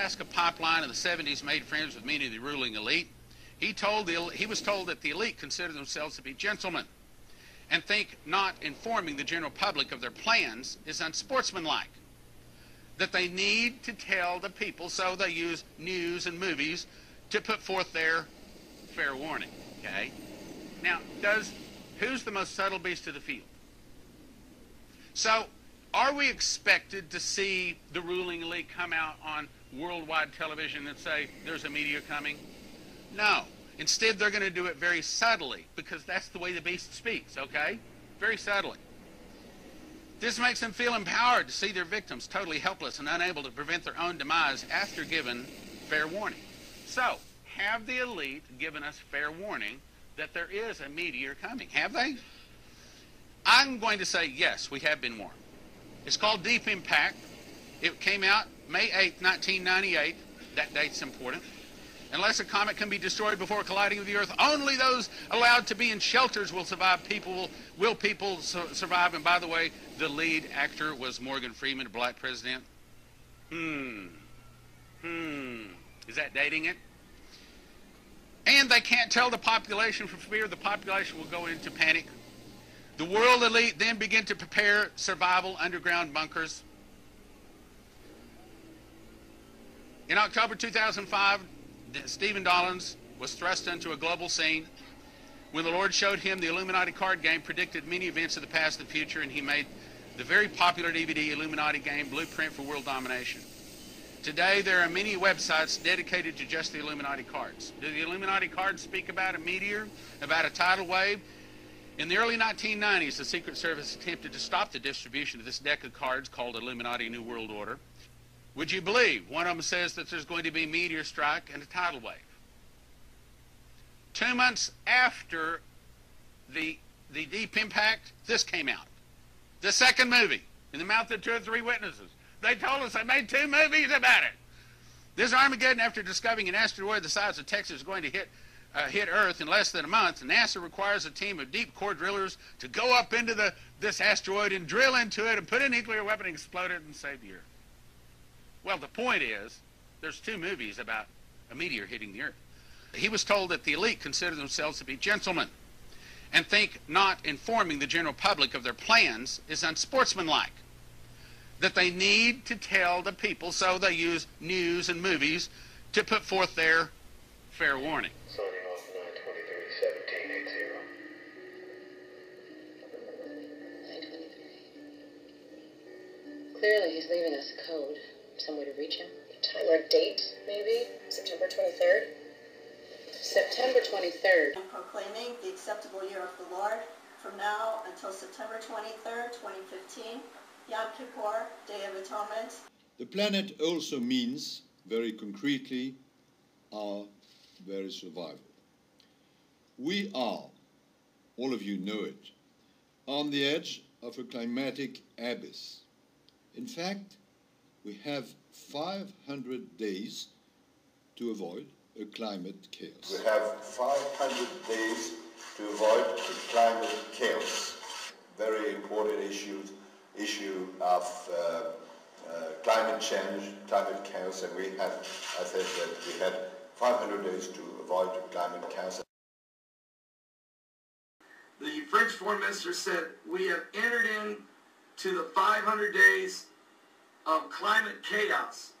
Alaska Pipeline in the 70s made friends with many of the ruling elite, he was told that the elite consider themselves to be gentlemen and think not informing the general public of their plans is unsportsmanlike, that they need to tell the people, so they use news and movies to put forth their fair warning. Okay? Now, who's the most subtle beast of the field? So, are we expected to see the ruling elite come out on worldwide television and say, there's a meteor coming? No. Instead, they're going to do it very subtly, because that's the way the beast speaks, okay? Very subtly. This makes them feel empowered to see their victims totally helpless and unable to prevent their own demise after given fair warning. So, have the elite given us fair warning that there is a meteor coming? Have they? I'm going to say yes, we have been warned. It's called Deep Impact. It came out May 8, 1998. That date's important. Unless a comet can be destroyed before colliding with the Earth, only those allowed to be in shelters will survive. Will people survive? And by the way, the lead actor was Morgan Freeman, a black president. Is that dating it? And they can't tell the population for fear the population will go into panic. The world elite then begin to prepare survival underground bunkers. In October 2005, Stephen Dollins was thrust into a global scene when the Lord showed him the Illuminati card game, predicted many events of the past and future, and he made the very popular DVD Illuminati game Blueprint for World Domination. Today, there are many websites dedicated to just the Illuminati cards. Do the Illuminati cards speak about a meteor, about a tidal wave? In the early 1990s, the Secret Service attempted to stop the distribution of this deck of cards called Illuminati New World Order. Would you believe one of them says that there's going to be a meteor strike and a tidal wave? 2 months after the Deep Impact, this came out. The second movie, in the mouth of 2 or 3 witnesses. They told us they made 2 movies about it. This Armageddon, after discovering an asteroid the size of Texas is going to hit Earth in less than a month, NASA requires a team of deep core drillers to go up into this asteroid and drill into it and put a nuclear weapon and explode it and save the Earth. Well, the point is, there's 2 movies about a meteor hitting the Earth. He was told that the elite consider themselves to be gentlemen and think not informing the general public of their plans is unsportsmanlike, that they need to tell the people, so they use news and movies to put forth their fair warning. Signing off 9/23/1780. 9/23. Clearly he's leaving us a code. Some way to reach him. Time or date, maybe? September 23rd? September 23rd. I'm proclaiming the acceptable year of the Lord from now until September 23rd, 2015, Yom Kippur, Day of Atonement. The planet also means, very concretely, our very survival. We are, all of you know it, on the edge of a climatic abyss. In fact, we have 500 days to avoid a climate chaos. We have 500 days to avoid a climate chaos. Very important issue of climate change, climate chaos, and we had, I said that we had 500 days to avoid climate chaos. The French Foreign Minister said, we have entered into the 500 days of climate chaos,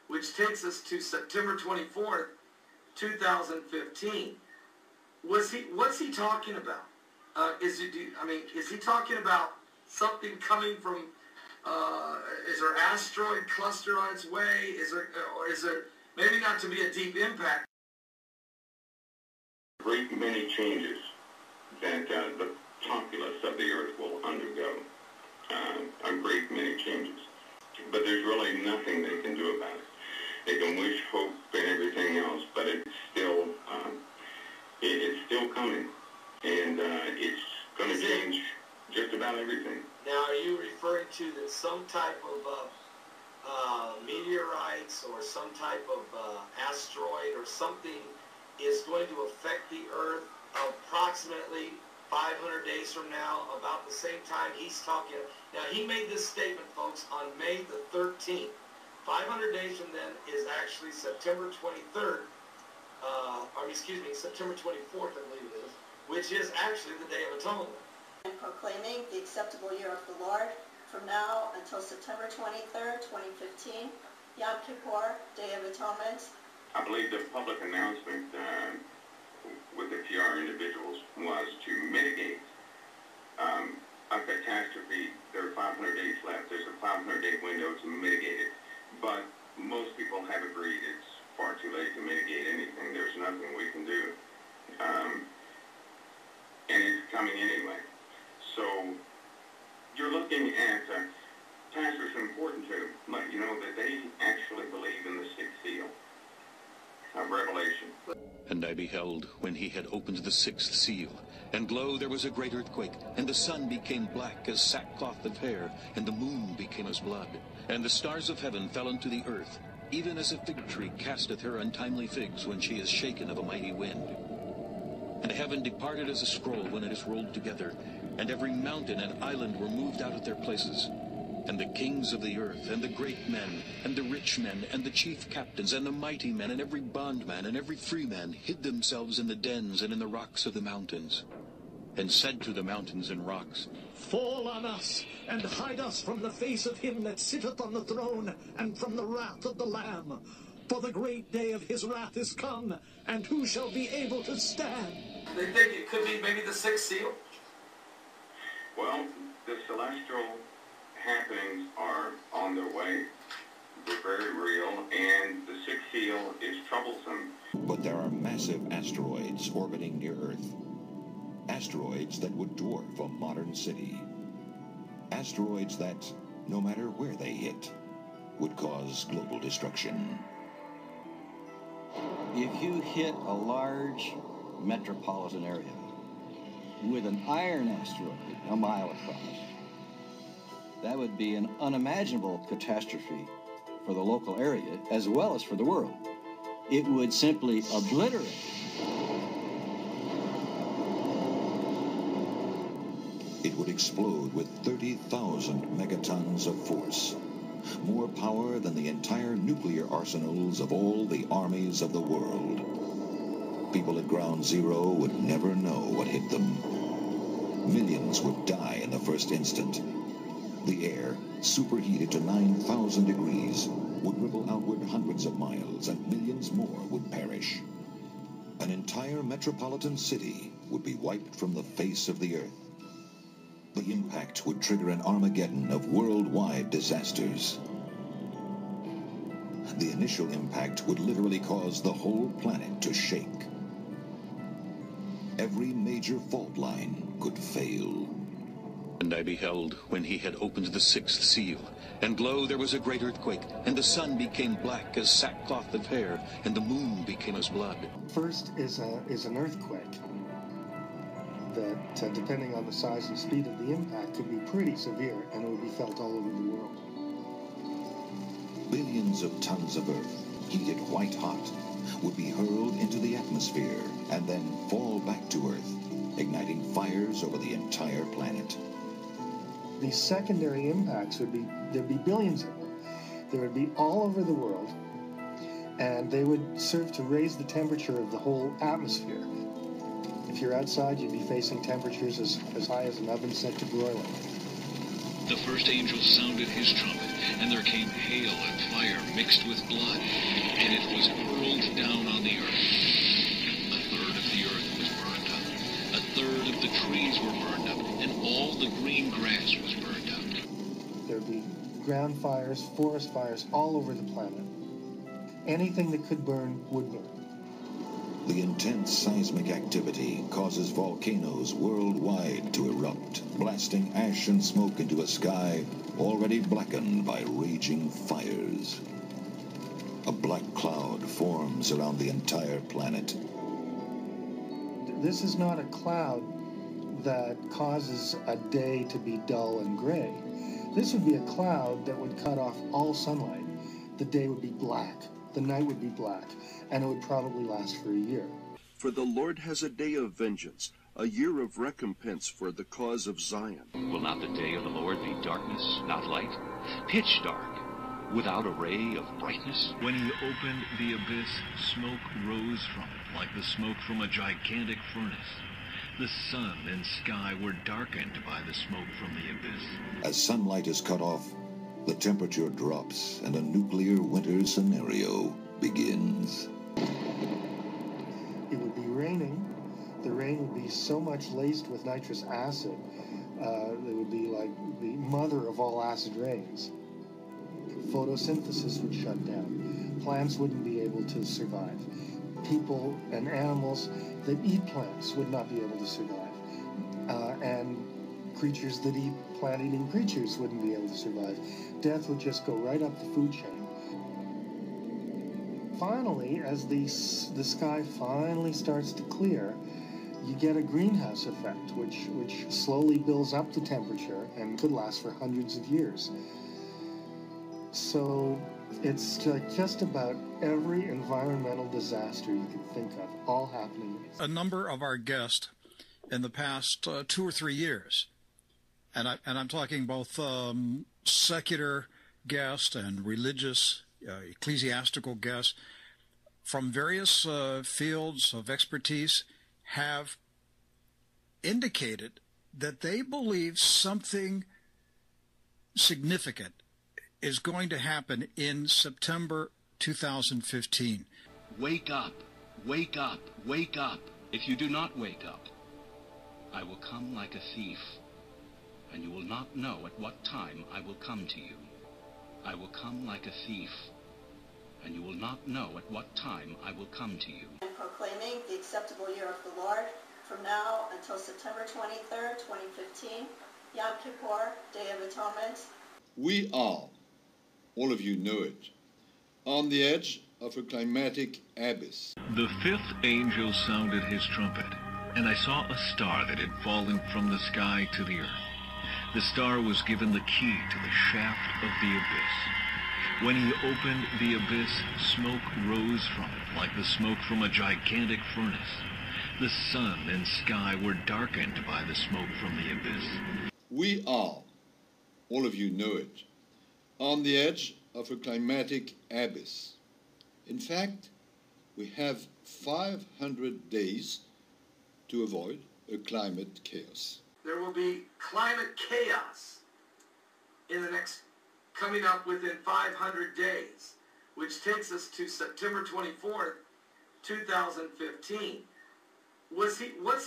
which takes us to September 24th, 2015. What's he talking about? Is he talking about something coming from? Is there asteroid cluster on its way? Or is there maybe not to be a deep impact? Great many changes that the populace of the Earth will undergo. A great many changes. But there's really nothing they can do about it. They can wish, hope, and everything else, but it's still coming, and it's going to change just about everything. Now, are you referring to that some type of meteorites or some type of asteroid or something is going to affect the Earth approximately 500 days from now, about the same time he's talking? Now, he made this statement, folks, on May the 13th, 500 days from then is actually September 23rd, September 24th, I believe it is, which is actually the Day of Atonement. And proclaiming the acceptable year of the Lord from now until September 23rd, 2015, Yom Kippur, Day of Atonement. I believe the public announcement with the PR individuals was to mitigate a catastrophe. There are 500 days left. There's a 500-day window to mitigate it. But most people have agreed it's far too late to mitigate anything. There's nothing we can do. And it's coming anyway. So you're looking at, Pastor, it's important to let you know that they actually believe in the sixth seal of Revelation. And I beheld when he had opened the sixth seal, and lo, there was a great earthquake, and the sun became black as sackcloth of hair, and the moon became as blood, and the stars of heaven fell unto the earth, even as a fig tree casteth her untimely figs when she is shaken of a mighty wind. And heaven departed as a scroll when it is rolled together, and every mountain and island were moved out of their places. And the kings of the earth, and the great men, and the rich men, and the chief captains, and the mighty men, and every bondman, and every free man, hid themselves in the dens and in the rocks of the mountains, and said to the mountains and rocks, Fall on us, and hide us from the face of him that sitteth on the throne, and from the wrath of the Lamb. For the great day of his wrath is come, and who shall be able to stand? They think it could be maybe the sixth seal? Well, the celestial happenings are on their way. They're very real, and the sixth seal is troublesome. But there are massive asteroids orbiting near Earth. Asteroids that would dwarf a modern city. Asteroids that, no matter where they hit, would cause global destruction. If you hit a large metropolitan area with an iron asteroid a mile across, that would be an unimaginable catastrophe for the local area as well as for the world. It would simply obliterate. It would explode with 30,000 megatons of force, more power than the entire nuclear arsenals of all the armies of the world. People at ground zero would never know what hit them. Millions would die in the first instant. The air, superheated to 9,000 degrees, would ripple outward hundreds of miles, and millions more would perish. An entire metropolitan city would be wiped from the face of the earth. The impact would trigger an Armageddon of worldwide disasters. The initial impact would literally cause the whole planet to shake. Every major fault line could fail. And I beheld when he had opened the sixth seal, and lo, there was a great earthquake, and the sun became black as sackcloth of hair, and the moon became as blood. First is an earthquake that, depending on the size and speed of the impact, could be pretty severe, and it would be felt all over the world. Billions of tons of earth, heated white hot, would be hurled into the atmosphere and then fall back to Earth, igniting fires over the entire planet. These secondary impacts there'd be billions of them. They would be all over the world, and they would serve to raise the temperature of the whole atmosphere. If you're outside, you'd be facing temperatures as high as an oven set to broiling. The first angel sounded his trumpet, and there came hail and fire mixed with blood, and it was hurled down on the earth. A third of the earth was burned up, a third of the trees were burned up, and all the green grass was burned up. There'd be ground fires, forest fires all over the planet. Anything that could burn would burn. The intense seismic activity causes volcanoes worldwide to erupt, blasting ash and smoke into a sky already blackened by raging fires. A black cloud forms around the entire planet. This is not a cloud that causes a day to be dull and gray. This would be a cloud that would cut off all sunlight. The day would be black, the night would be black, and it would probably last for a year. For the Lord has a day of vengeance, a year of recompense for the cause of Zion. Will not the day of the Lord be darkness, not light? Pitch dark. without a ray of brightness? When he opened the abyss, smoke rose from it like the smoke from a gigantic furnace. The sun and sky were darkened by the smoke from the abyss. As sunlight is cut off, the temperature drops and a nuclear winter scenario begins. It would be raining. The rain would be so much laced with nitrous acid, it would be like the mother of all acid rains. Photosynthesis would shut down. Plants wouldn't be able to survive. People and animals that eat plants would not be able to survive. And creatures that eat plant-eating creatures wouldn't be able to survive. Death would just go right up the food chain. Finally, as the sky finally starts to clear, you get a greenhouse effect, which slowly builds up the temperature and could last for hundreds of years. So it's just about every environmental disaster you can think of, all happening. A number of our guests in the past 2 or 3 years, and I'm talking both secular guests and religious, ecclesiastical guests from various fields of expertise, have indicated that they believe something significant is going to happen in September 2015. Wake up, wake up, wake up. If you do not wake up, I will come like a thief, and you will not know at what time I will come to you. I will come like a thief, and you will not know at what time I will come to you. And proclaiming the acceptable year of the Lord from now until September 23rd, 2015, Yom Kippur, Day of Atonement. We are, all of you know it, on the edge of a climatic abyss. The fifth angel sounded his trumpet, and I saw a star that had fallen from the sky to the earth. The star was given the key to the shaft of the abyss. When he opened the abyss, smoke rose from it like the smoke from a gigantic furnace. The sun and sky were darkened by the smoke from the abyss. We are, all of you know it, on the edge of a climatic abyss. In fact, we have 500 days to avoid a climate chaos. There will be climate chaos coming up within 500 days, which takes us to September 24th, 2015. What's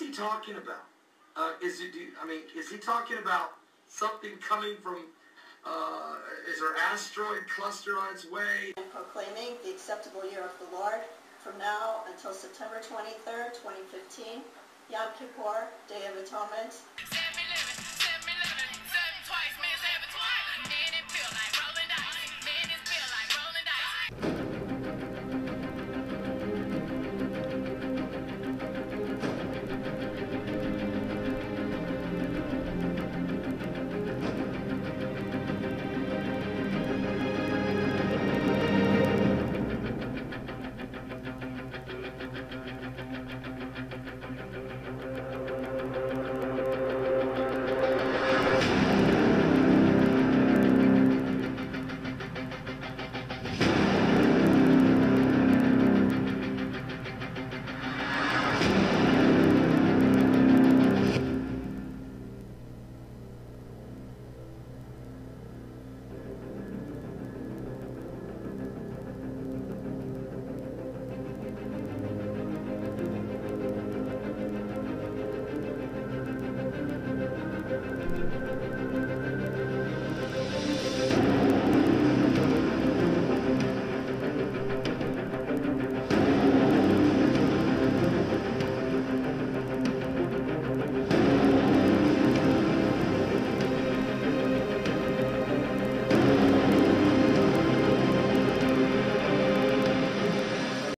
he talking about? Is he talking about something coming from, is there asteroid cluster on its way? And proclaiming the acceptable year of the Lord from now until September 23rd, 2015, Yom Kippur, Day of Atonement.